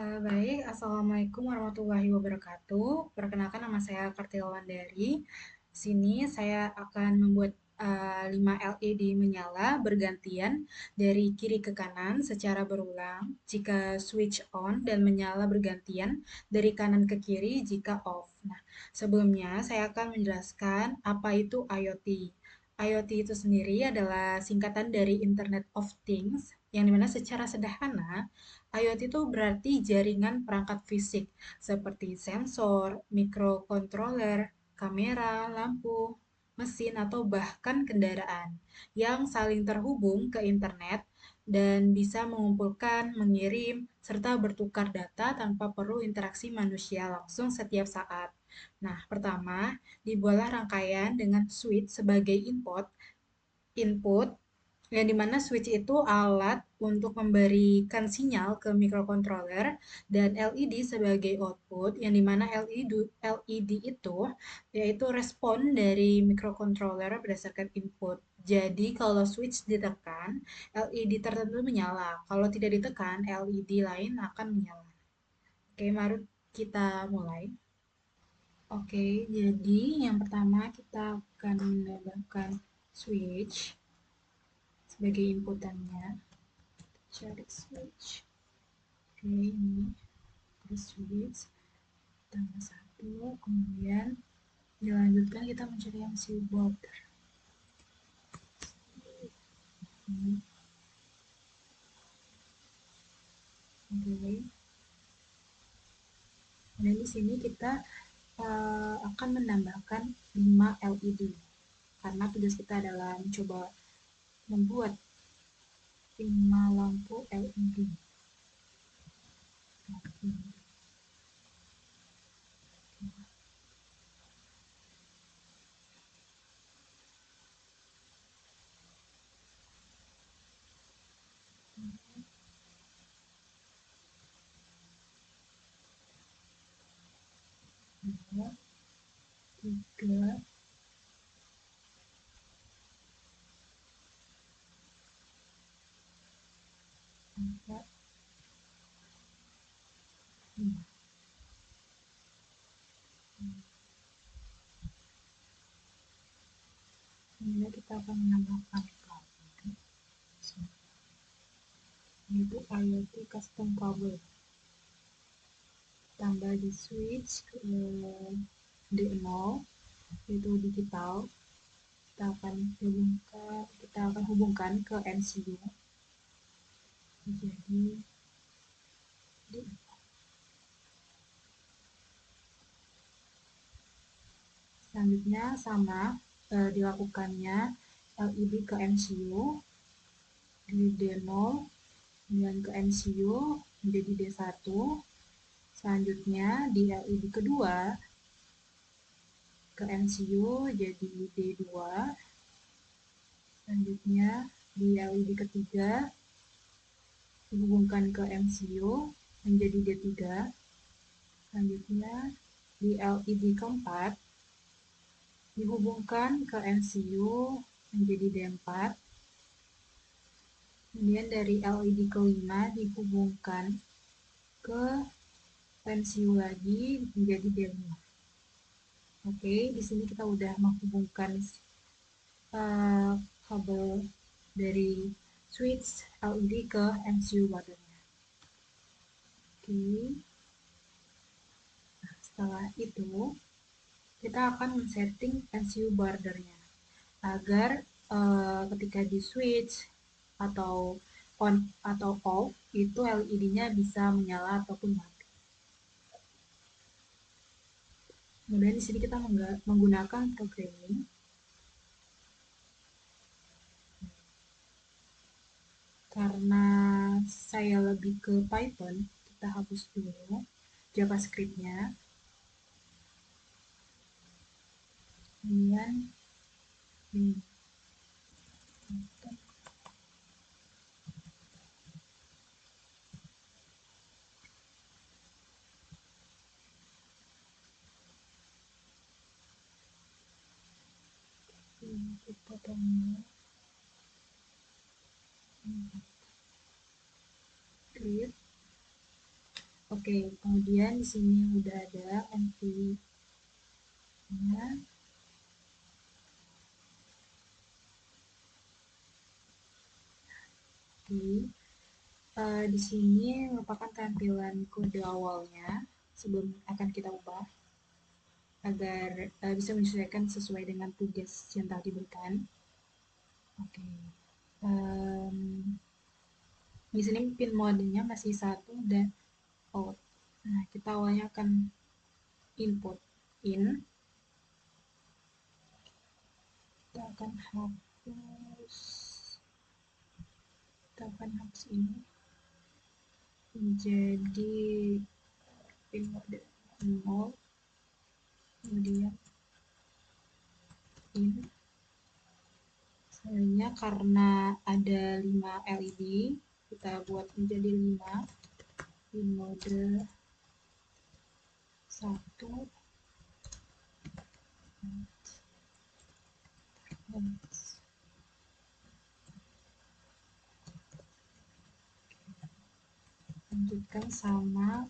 Baik, Assalamualaikum warahmatullahi wabarakatuh. Perkenalkan nama saya Kartila Wandari. Di sini saya akan membuat 5 LED menyala bergantian dari kiri ke kanan secara berulang jika switch on dan menyala bergantian dari kanan ke kiri jika off. Nah, sebelumnya saya akan menjelaskan apa itu IoT. IoT itu sendiri adalah singkatan dari Internet of Things, yang dimana secara sederhana IoT itu berarti jaringan perangkat fisik seperti sensor, microcontroller, kamera, lampu, mesin, atau bahkan kendaraan yang saling terhubung ke internet dan bisa mengumpulkan, mengirim, serta bertukar data tanpa perlu interaksi manusia langsung setiap saat. Nah, pertama, dibuatlah rangkaian dengan switch sebagai input yang dimana switch itu alat untuk memberikan sinyal ke microcontroller dan LED sebagai output yang dimana LED itu yaitu respon dari microcontroller berdasarkan input. Jadi kalau switch ditekan, LED tertentu menyala. Kalau tidak ditekan, LED lain akan menyala. Oke, mari kita mulai. Oke, jadi yang pertama kita akan menambahkan switch sebagai inputannya. Cari switch. Oke, ini terus switch tambah satu, kemudian dilanjutkan kita mencari MCU border. Oke, dan di sini kita akan menambahkan 5 LED karena tugas kita adalah mencoba membuat 5 lampu LED. Oke. Dua, tiga, empat, lima. Kemudian kita akan menambahkan kabel, yaitu IoT custom kabel. Tambah di switch D0 yaitu digital, kita akan hubungkan ke MCU. Jadi selanjutnya sama dilakukannya LED ke MCU di D0 dan ke MCU menjadi D1. Selanjutnya di LED kedua ke MCU jadi D2. Selanjutnya di LED ketiga dihubungkan ke MCU menjadi D3. Selanjutnya di LED keempat dihubungkan ke MCU menjadi D4. Kemudian dari LED kelima dihubungkan ke MCU lagi menjadi D5. Oke, di sini kita udah menghubungkan kabel dari switch LED ke MCU baterainya. Oke. Nah, setelah itu kita akan men-setting MCU bordernya agar ketika di switch atau on atau off itu LED-nya bisa menyala ataupun mati. Kemudian di sini kita menggunakan programming. Karena saya lebih ke Python, kita hapus dulu JavaScript-nya. Kemudian kita tambah script. Oke, kemudian di sini udah ada MV-nya. Oke, di sini merupakan tampilan kode awalnya sebelum akan kita ubah agar bisa menyesuaikan sesuai dengan tugas yang telah diberikan. Oke, um, di sini pin modenya masih 1 dan out. Nah, kita awalnya akan input in. Kita akan hapus ini menjadi pin mode 0, kemudian in. Sebenarnya karena ada 5 LED, kita buat menjadi 5 pin mode 1. Lanjutkan sama,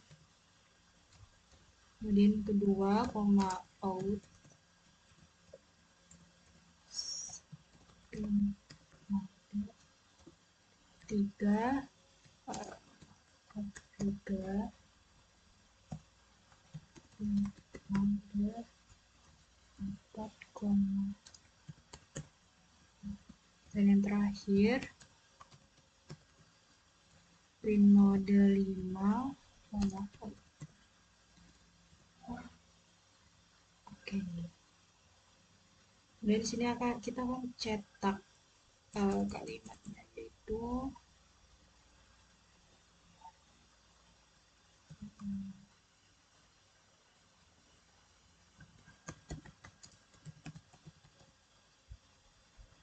kemudian kedua koma out pin mode 3 juga pin mode 4 koma, dan yang terakhir pin mode 5 koma out. Oke. Dan di sini kita akan cetak kalimatnya, yaitu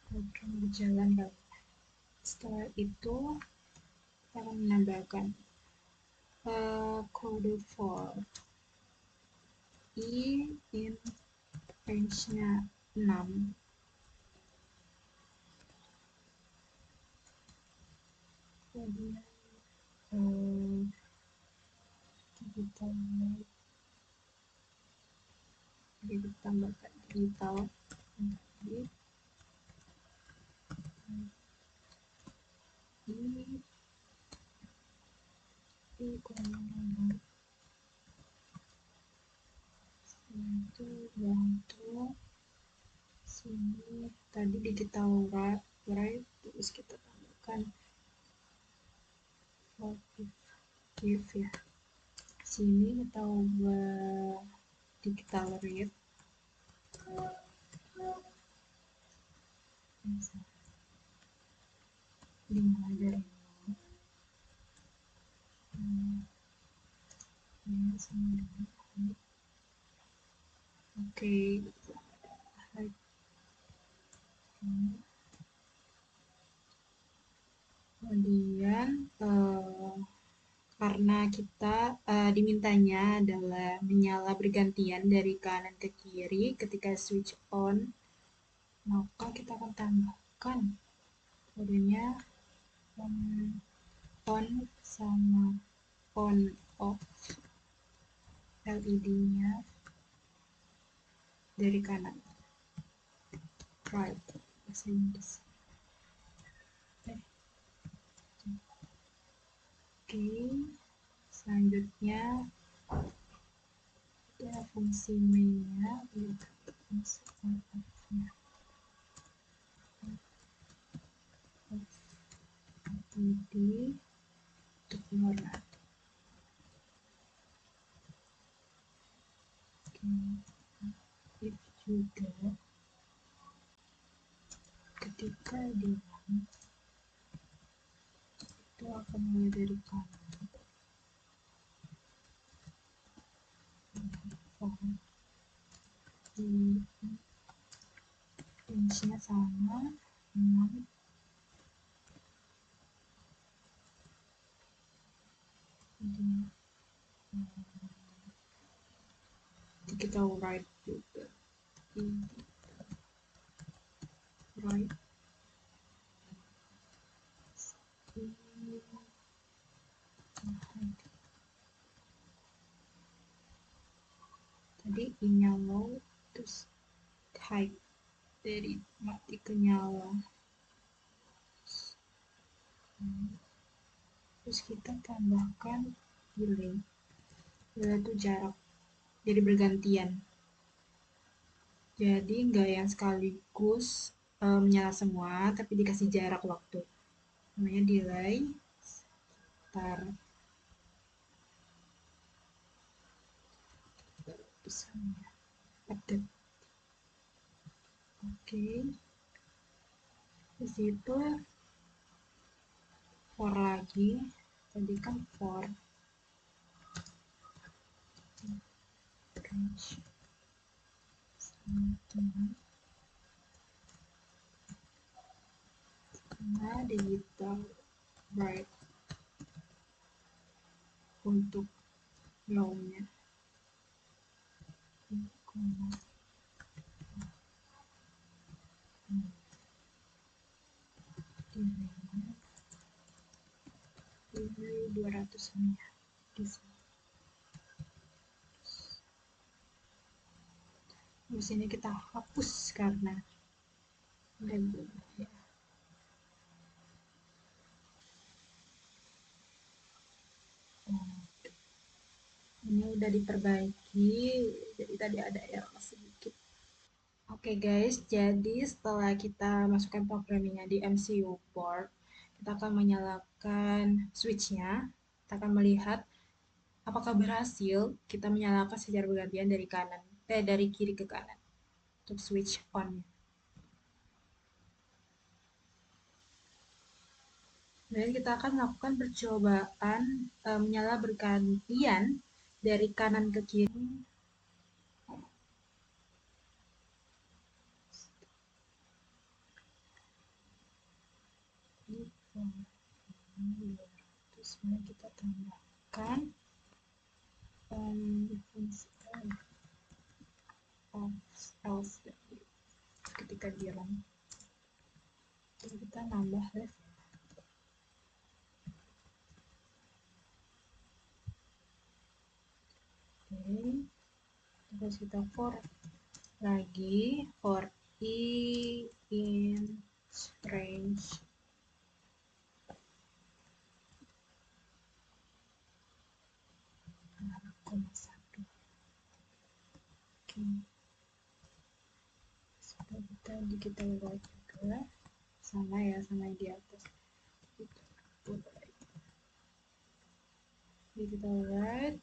program berjalan. Setelah itu kita akan menambahkan kode for i in range-nya 6. Kemudian kita tambahkan digital tadi i nomor itu untuk sini tadi digital right, terus kita tambahkan give ya. Sini kita ubah digital read dimulai dari oke. Kemudian karena kita dimintanya adalah menyala bergantian dari kanan ke kiri ketika switch on, maka kita akan tambahkan kodenya on sama on off LED-nya dari kanan, right, bahasa Inggris. Oke, selanjutnya ada fungsi main-nya, fungsi on-off-nya. LED untuk warna. If juga ketika di itu akan mulai dari kanan. Range-nya sama 6. Jadi kita write juga right Jadi I-nya low, terus high dari mati ke nyala. Terus kita tambahkan delay, yaitu jarak, jadi bergantian. Jadi nggak yang sekaligus menyala semua, tapi dikasih jarak waktu. Namanya delay, tar, update. Oke, di situ for lagi, tadi kan for range nah digital bright untuk low-nya. Ini 200 nya di sini. Di sini kita hapus karena label ya. Ini udah diperbaiki, jadi tadi ada error sedikit. Oke guys, jadi setelah kita masukkan programmingnya di MCU port, kita akan menyalakan switch-nya. Kita akan melihat apakah berhasil kita menyalakan secara bergantian dari kiri ke kanan untuk switch on. Dan kita akan melakukan percobaan menyala bergantian dari kanan ke kiri. Terus kita tambahkan else ketika di run. Kita nambah left. Oke, terus kita for lagi for I in range satu. Oke, sudah kita digital white juga sama ya, sama di atas. Digital white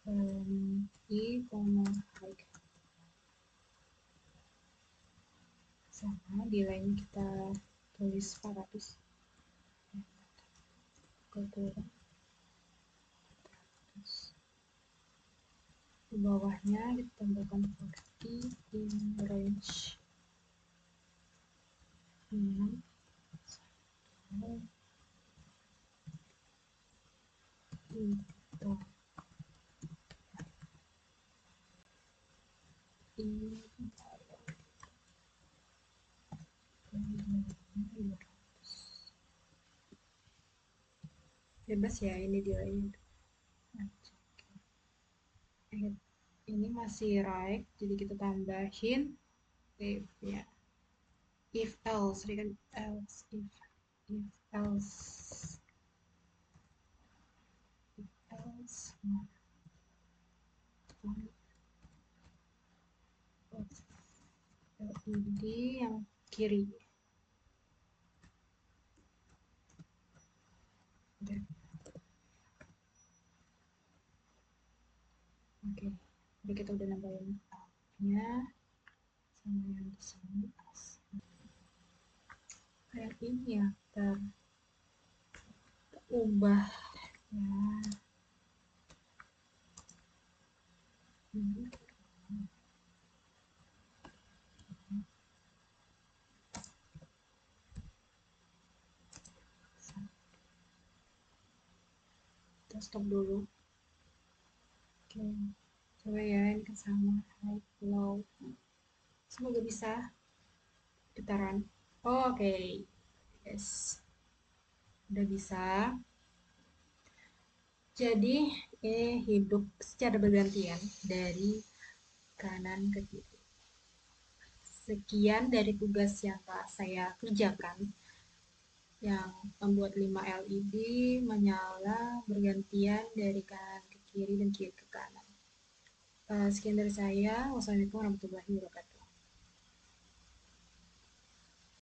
I, high sama delaynya kita tulis 400 ke turun. Di bawahnya kita tambahkan 40 in range 6 bebas ya ini delaynya. Ini masih right, jadi kita tambahin if ya, if else, kan else, if else, LED yang kiri. Oke, jadi kita udah nambahin nya sama yang di sini. Kayak ini ya, ubah ya. Kita stop dulu. Oke, coba ya, ini kan sama high low, semoga bisa kita run. Oke, yes, udah bisa. Jadi hidup secara bergantian dari kanan ke kiri. Sekian dari tugas yang telah saya kerjakan yang membuat 5 LED menyala bergantian dari kanan ke kiri dan kiri ke kanan. Sekian dari saya. Wassalamualaikum warahmatullahi wabarakatuh.